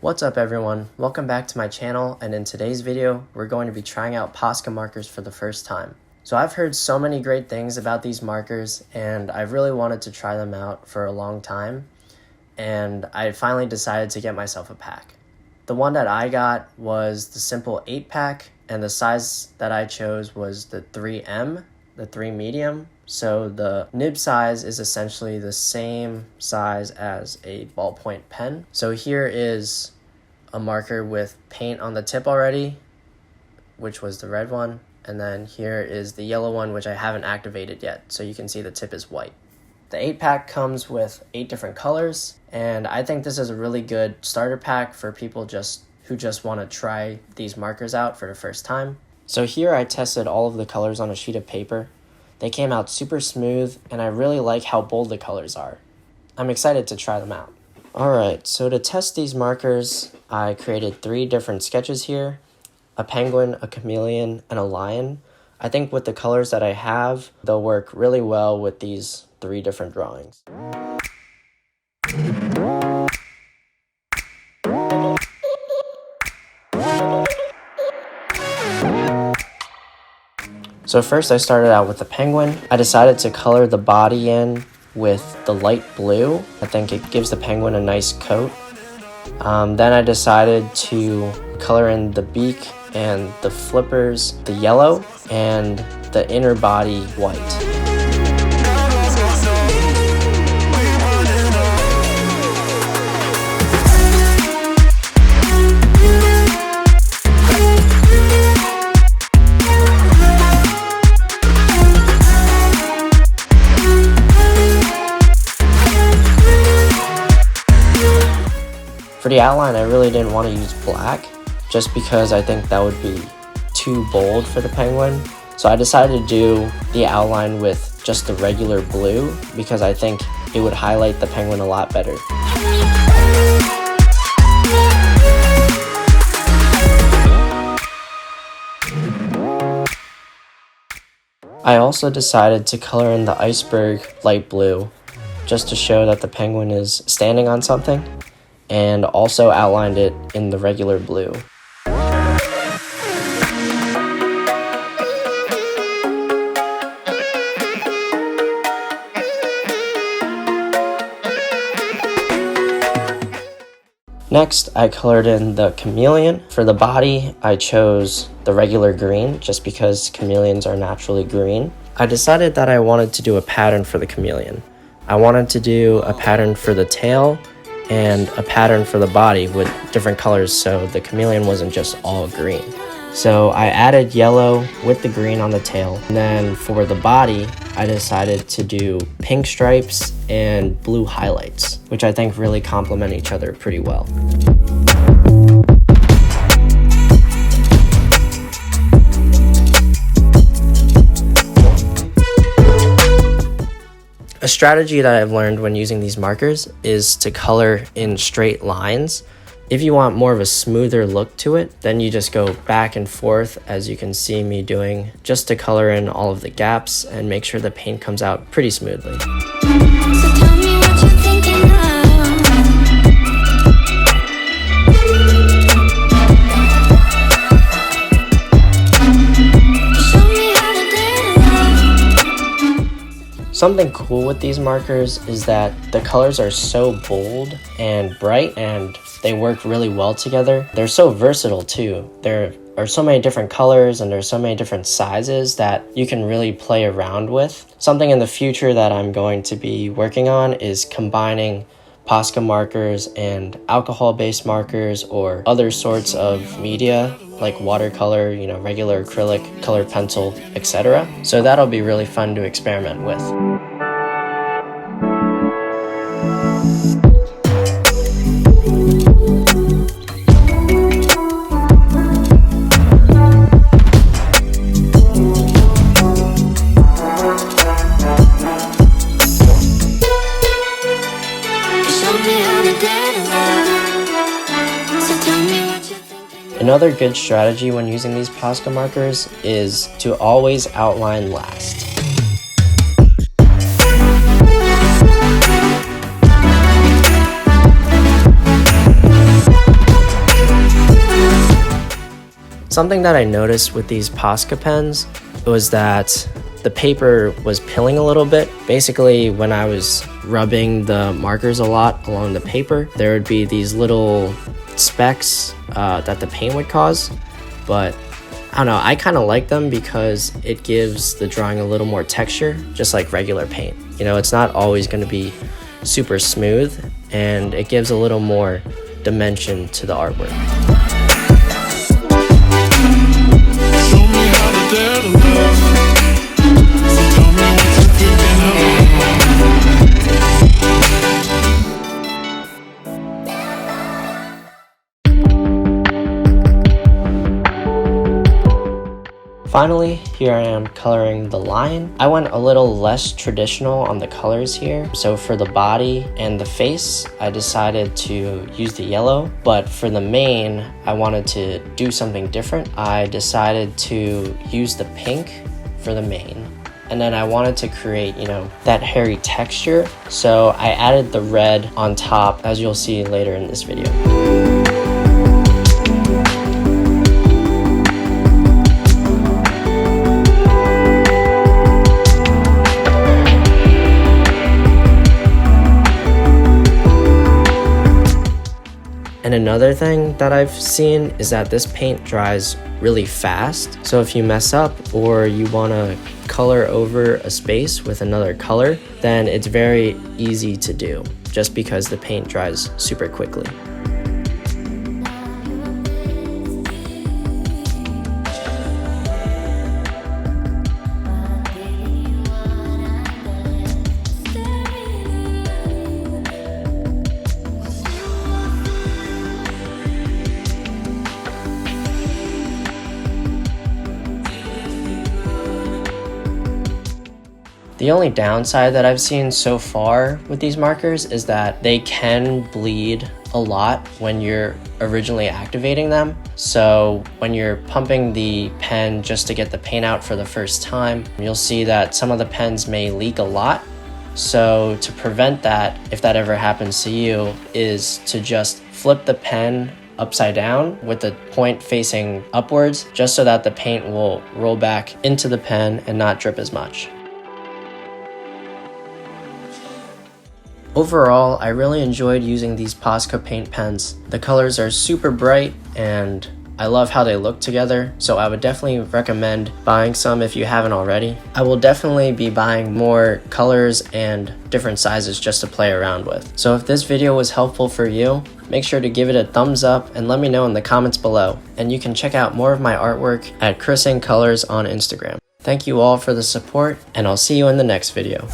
What's up everyone, welcome back to my channel, and in today's video we're going to be trying out Posca Markers for the first time. So I've heard so many great things about these markers and I've really wanted to try them out for a long time, and I finally decided to get myself a pack. The one that I got was the simple 8-pack, and the size that I chose was the 3M, the 3 medium. So the nib size is essentially the same size as a ballpoint pen. So here is a marker with paint on the tip already, which was the red one. And then here is the yellow one, which I haven't activated yet. So you can see the tip is white. The 8-pack comes with 8 different colors, and I think this is a really good starter pack for people who just want to try these markers out for the first time. So here I tested all of the colors on a sheet of paper. They came out super smooth, and I really like how bold the colors are. I'm excited to try them out. Alright, so to test these markers, I created 3 different sketches here. A penguin, a chameleon, and a lion. I think with the colors that I have, they'll work really well with these 3 different drawings. So first I started out with the penguin. I decided to color the body in with the light blue. I think it gives the penguin a nice coat. Then I decided to color in the beak and the flippers, the yellow, and the inner body white. For the outline, I really didn't want to use black, just because I think that would be too bold for the penguin. So I decided to do the outline with just the regular blue, because I think it would highlight the penguin a lot better. I also decided to color in the iceberg light blue, just to show that the penguin is standing on something, and also outlined it in the regular blue. Next, I colored in the chameleon. For the body, I chose the regular green, just because chameleons are naturally green. I decided that I wanted to do a pattern for the chameleon. I wanted to do a pattern for the tail, and a pattern for the body with different colors, so the chameleon wasn't just all green. So I added yellow with the green on the tail, and then for the body I decided to do pink stripes and blue highlights, which I think really complement each other pretty well. A strategy that I've learned when using these markers is to color in straight lines. If you want more of a smoother look to it, then you just go back and forth, as you can see me doing, just to color in all of the gaps and make sure the paint comes out pretty smoothly. Something cool with these markers is that the colors are so bold and bright, and they work really well together. They're so versatile too. There are so many different colors and there's so many different sizes that you can really play around with. Something in the future that I'm going to be working on is combining Posca markers and alcohol-based markers or other sorts of media like watercolor, regular acrylic, colored pencil, etc. So that'll be really fun to experiment with. Another good strategy when using these Posca markers is to always outline last. Something that I noticed with these Posca pens was that the paper was pilling a little bit. Basically, when I was rubbing the markers a lot along the paper, there would be these little specks that the paint would cause. But I don't know, I kind of like them because it gives the drawing a little more texture, just like regular paint. You know, it's not always going to be super smooth, and it gives a little more dimension to the artwork. Finally, here I am coloring the lion. I went a little less traditional on the colors here. So for the body and the face, I decided to use the yellow, but for the mane, I wanted to do something different. I decided to use the pink for the mane. And then I wanted to create, you know, that hairy texture. So I added the red on top, as you'll see later in this video. And another thing that I've seen is that this paint dries really fast. So if you mess up or you want to color over a space with another color, then it's very easy to do just because the paint dries super quickly. The only downside that I've seen so far with these markers is that they can bleed a lot when you're originally activating them. So when you're pumping the pen just to get the paint out for the first time, you'll see that some of the pens may leak a lot. So to prevent that, if that ever happens to you, is to just flip the pen upside down with the point facing upwards, just so that the paint will roll back into the pen and not drip as much. Overall, I really enjoyed using these Posca paint pens. The colors are super bright and I love how they look together, so I would definitely recommend buying some if you haven't already. I will definitely be buying more colors and different sizes just to play around with. So if this video was helpful for you, make sure to give it a thumbs up and let me know in the comments below. And you can check out more of my artwork at Chris & Colors on Instagram. Thank you all for the support, and I'll see you in the next video.